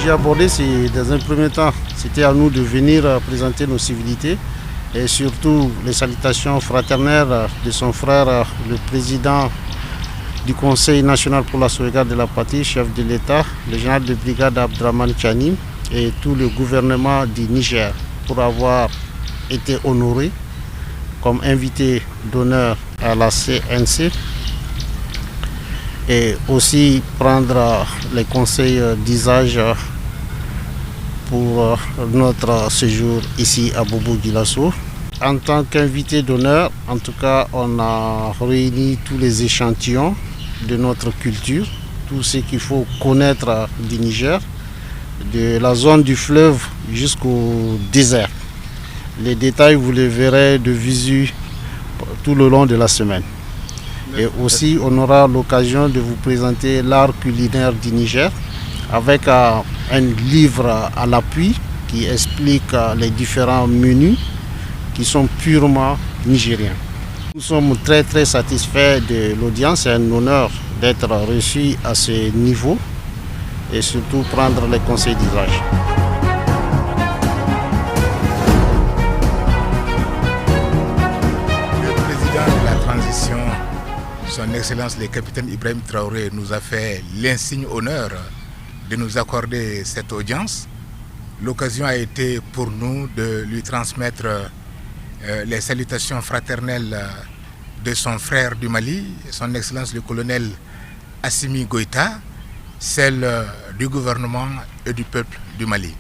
sujet abordé, c'est dans un premier temps, c'était à nous de venir présenter nos civilités et surtout les salutations fraternelles de son frère, le président du Conseil national pour la sauvegarde de la patrie, chef de l'État, le général de brigade Abdraman Tchani et tout le gouvernement du Niger pour avoir été honoré comme invité d'honneur à la CNC et aussi prendre les conseils d'usage pour notre séjour ici à Bobo-Dioulasso. En tant qu'invité d'honneur, en tout cas, on a réuni tous les échantillons de notre culture, tout ce qu'il faut connaître du Niger, de la zone du fleuve jusqu'au désert. Les détails, vous les verrez de visu tout le long de la semaine. Et aussi, on aura l'occasion de vous présenter l'art culinaire du Niger avec un livre à l'appui qui explique les différents menus qui sont purement nigériens. Nous sommes très satisfaits de l'audience. C'est un honneur d'être reçu à ce niveau et surtout prendre les conseils d'usage. Son Excellence le capitaine Ibrahim Traoré nous a fait l'insigne honneur de nous accorder cette audience. L'occasion a été pour nous de lui transmettre les salutations fraternelles de son frère du Mali, son Excellence le colonel Assimi Goïta, celle du gouvernement et du peuple du Mali.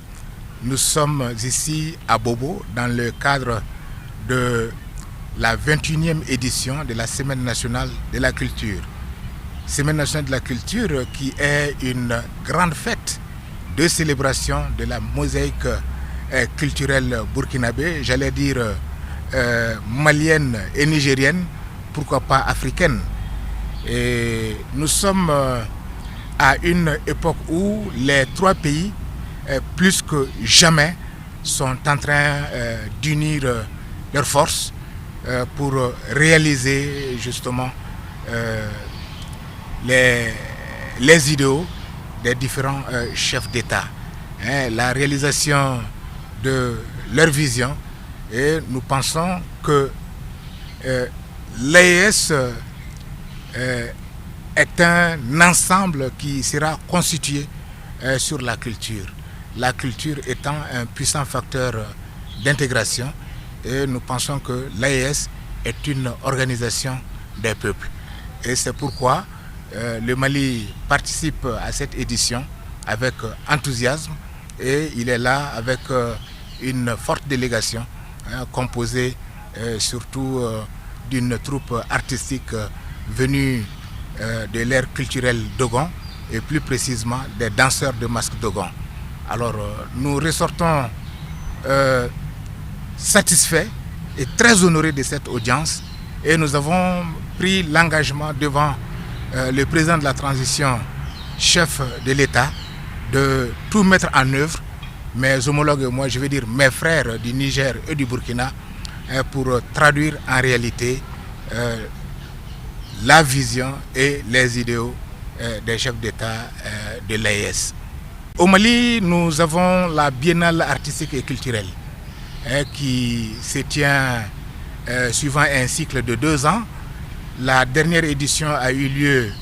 Nous sommes ici à Bobo dans le cadre de la 21e édition de la Semaine nationale de la culture. Semaine nationale de la culture qui est une grande fête de célébration de la mosaïque culturelle burkinabé, j'allais dire malienne et nigérienne, pourquoi pas africaine. Et nous sommes à une époque où les trois pays, plus que jamais, sont en train d'unir leurs forces pour réaliser justement les idéaux des différents chefs d'État, la réalisation de leur vision. Et nous pensons que l'AES est un ensemble qui sera constitué sur la culture. La culture étant un puissant facteur d'intégration. Et nous pensons que l'AES est une organisation des peuples. Et c'est pourquoi le Mali participe à cette édition avec enthousiasme et il est là avec une forte délégation composée surtout d'une troupe artistique venue de l'ère culturelle Dogon et plus précisément des danseurs de masque Dogon. Alors nous ressortons satisfaits et très honorés de cette audience et nous avons pris l'engagement devant le président de la transition, chef de l'État, de tout mettre en œuvre, mes homologues et moi, je veux dire mes frères du Niger et du Burkina, pour traduire en réalité la vision et les idéaux des chefs d'État de l'AES. Au Mali, nous avons la biennale artistique et culturelle qui se tient suivant un cycle de 2 ans. La dernière édition a eu lieu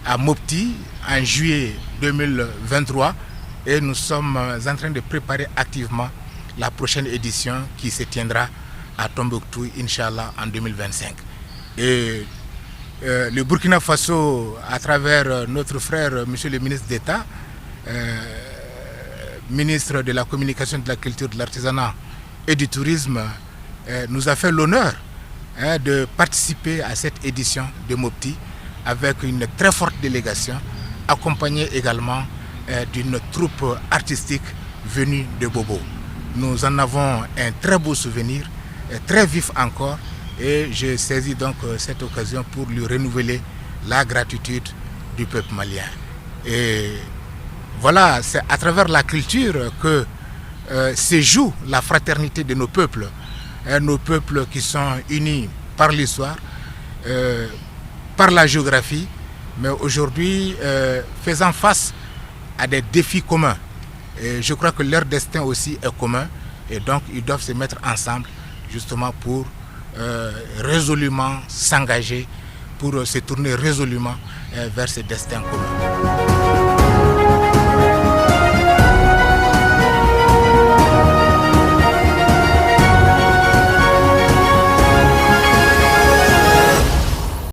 à Mopti en juillet 2023 et nous sommes en train de préparer activement la prochaine édition qui se tiendra à Tombouctou, Inch'Allah, en 2025. Et le Burkina Faso, à travers notre frère, monsieur le ministre d'État, ministre de la Communication, de la Culture, de l'Artisanat et du Tourisme, nous a fait l'honneur de participer à cette édition de Mopti avec une très forte délégation, accompagnée également d'une troupe artistique venue de Bobo. Nous en avons un très beau souvenir, très vif encore, et je saisis donc cette occasion pour lui renouveler la gratitude du peuple malien. Et voilà, c'est à travers la culture que se joue la fraternité de nos peuples qui sont unis par l'histoire, par la géographie, mais aujourd'hui faisant face à des défis communs. Et je crois que leur destin aussi est commun et donc ils doivent se mettre ensemble justement pour résolument s'engager, pour se tourner résolument vers ce destin commun.